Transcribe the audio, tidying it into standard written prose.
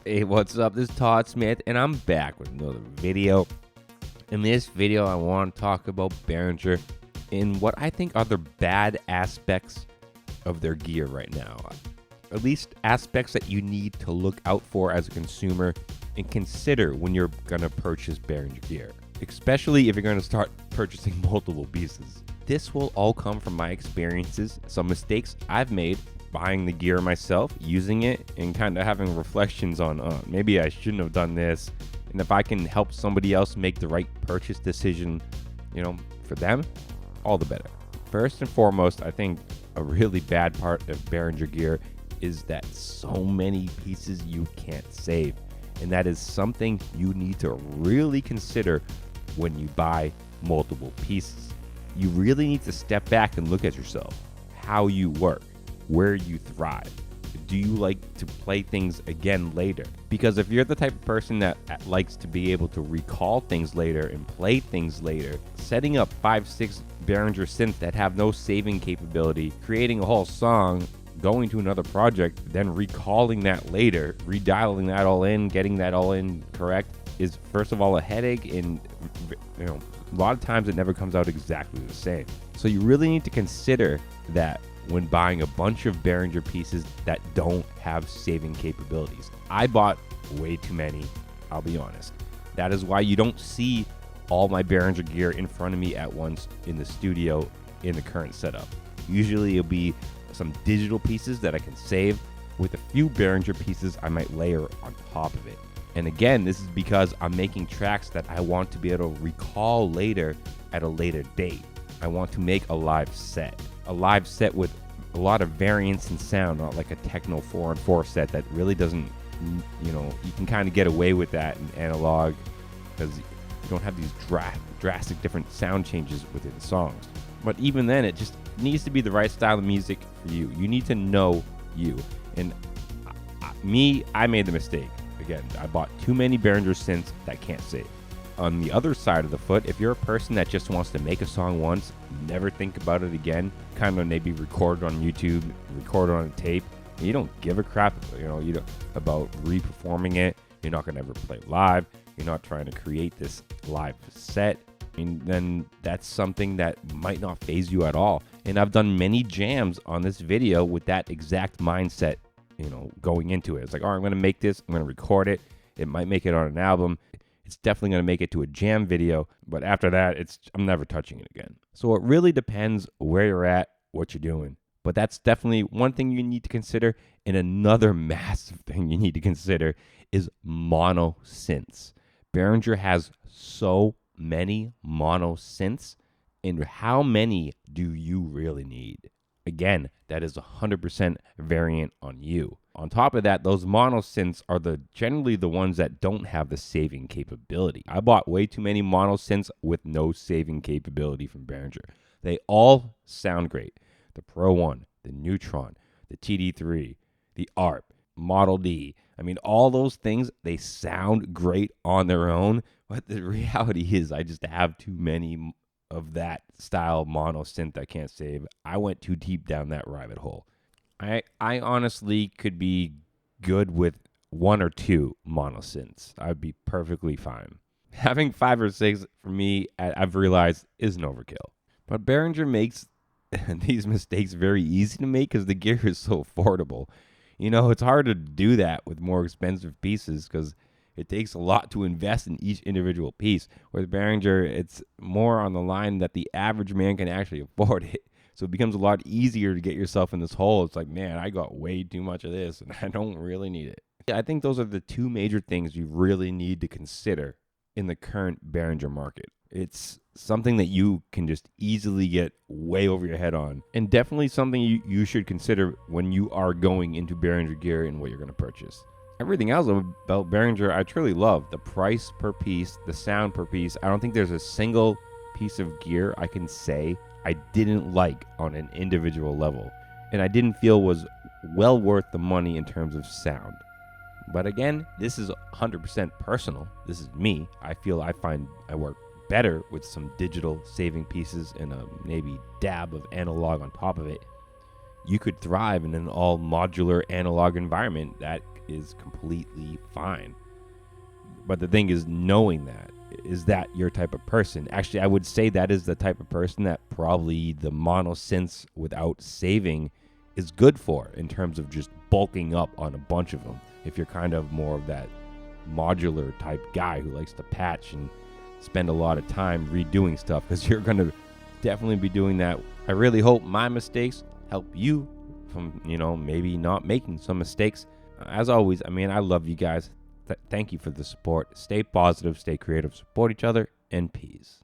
Hey, what's up? This is Todd Smith, and I'm back with another video. In this video, I want to talk about Behringer and what I think are the bad aspects of their gear right now. At least aspects that you need to look out for as a consumer and consider when you're going to purchase Behringer gear, especially if you're going to start purchasing multiple pieces. This will all come from my experiences, some mistakes I've made buying the gear myself, using it, and kind of having reflections on maybe I shouldn't have done this. And if I can help somebody else make the right purchase decision, for them, all the better. First and foremost, I think a really bad part of Behringer gear is that so many pieces you can't save. And that is something you need to really consider when you buy multiple pieces. You really need to step back and look at yourself, how you work, where you thrive. Do you like to play things again later? Because if you're the type of person that likes to be able to recall things later and play things later, setting up 5-6 Behringer synths that have no saving capability, creating a whole song, going to another project, then recalling that later, redialing that all in, getting that all in correct, is first of all a headache, and a lot of times it never comes out exactly the same. So you really need to consider that when buying a bunch of Behringer pieces that don't have saving capabilities. I bought way too many, I'll be honest. That is why you don't see all my Behringer gear in front of me at once in the studio in the current setup. Usually it'll be some digital pieces that I can save with a few Behringer pieces I might layer on top of it. And again, this is because I'm making tracks that I want to be able to recall later at a later date. I want to make a live set with a lot of variance in sound, not like a techno 4-on-4 set that really doesn't, you can kind of get away with that in analog because you don't have these drastic different sound changes within songs. But even then, it just needs to be the right style of music for you. You need to know you. And I made the mistake. Again, I bought too many Behringer synths that can't save. On the other side of the foot, if you're a person that just wants to make a song once, never think about it again, kind of maybe record it on YouTube, record it on a tape, and you don't give a crap, about re-performing it, you're not going to ever play live, you're not trying to create this live set, then that's something that might not faze you at all. And I've done many jams on this video with that exact mindset, going into it. It's like, all right, I'm going to make this, I'm going to record it, it might make it on an album, it's definitely going to make it to a jam video, but after that, I'm never touching it again. So it really depends where you're at, what you're doing. But that's definitely one thing you need to consider. And another massive thing you need to consider is mono synths. Behringer has so many mono synths, and how many do you really need? Again, that is 100% variant on you. On top of that, those mono synths are generally the ones that don't have the saving capability. I bought way too many mono synths with no saving capability from Behringer. They all sound great. The Pro 1, the Neutron, the TD3, the ARP, Model D. All those things, they sound great on their own, but the reality is I just have too many of that style mono synth I can't save. I went too deep down that rabbit hole. I honestly could be good with 1 or 2 mono synths. I'd be perfectly fine. Having 5 or 6 for me, I've realized, is an overkill. But Behringer makes these mistakes very easy to make because the gear is so affordable. It's hard to do that with more expensive pieces because it takes a lot to invest in each individual piece. With Behringer, it's more on the line that the average man can actually afford it. So it becomes a lot easier to get yourself in this hole. It's like, man, I got way too much of this and I don't really need it. I think those are the 2 major things you really need to consider in the current Behringer market. It's something that you can just easily get way over your head on, and definitely something you should consider when you are going into Behringer gear and what you're going to purchase. Everything else about Behringer, I truly love. The price per piece, the sound per piece. I don't think there's a single piece of gear I can say I didn't like on an individual level, and I didn't feel was well worth the money in terms of sound. But again, this is 100% personal. This is me. I find I work better with some digital saving pieces and a maybe dab of analog on top of it. You could thrive in an all modular analog environment that is completely fine. But the thing is, knowing that, is that your type of person? Actually, I would say that is the type of person that probably the mono synths without saving is good for, in terms of just bulking up on a bunch of them. If you're kind of more of that modular type guy who likes to patch and spend a lot of time redoing stuff, because you're going to definitely be doing that. I really hope my mistakes help you from, maybe not making some mistakes. As always, I love you guys. Thank you for the support. Stay positive, stay creative, support each other, and peace.